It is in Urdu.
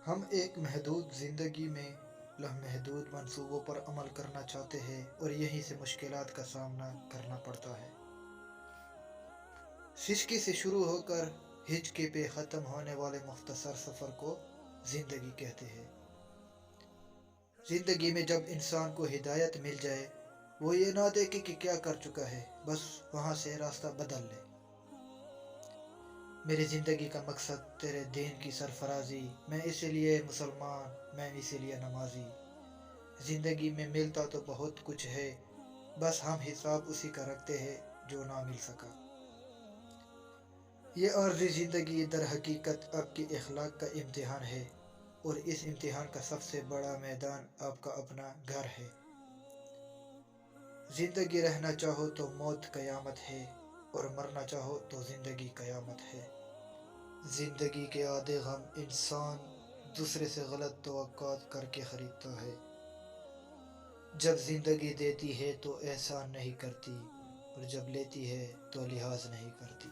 ہم ایک محدود زندگی میں لامحدود منصوبوں پر عمل کرنا چاہتے ہیں اور یہیں سے مشکلات کا سامنا کرنا پڑتا ہے۔ سسکی سے شروع ہو کر ہچکی پہ ختم ہونے والے مختصر سفر کو زندگی کہتے ہیں۔ زندگی میں جب انسان کو ہدایت مل جائے، وہ یہ نہ دیکھے کہ کیا کر چکا ہے، بس وہاں سے راستہ بدل لے۔ میری زندگی کا مقصد تیرے دین کی سرفرازی، میں اسی لیے مسلمان، میں اسی لیے نمازی۔ زندگی میں ملتا تو بہت کچھ ہے، بس ہم حساب اسی کا رکھتے ہیں جو نہ مل سکا۔ یہ عارضی زندگی در حقیقت آپ کے اخلاق کا امتحان ہے، اور اس امتحان کا سب سے بڑا میدان آپ کا اپنا گھر ہے۔ زندگی رہنا چاہو تو موت قیامت ہے، اور مرنا چاہو تو زندگی قیامت ہے۔ زندگی کے آدھے غم انسان دوسرے سے غلط توقعات کر کے خریدتا ہے۔ جب زندگی دیتی ہے تو احسان نہیں کرتی، اور جب لیتی ہے تو لحاظ نہیں کرتی۔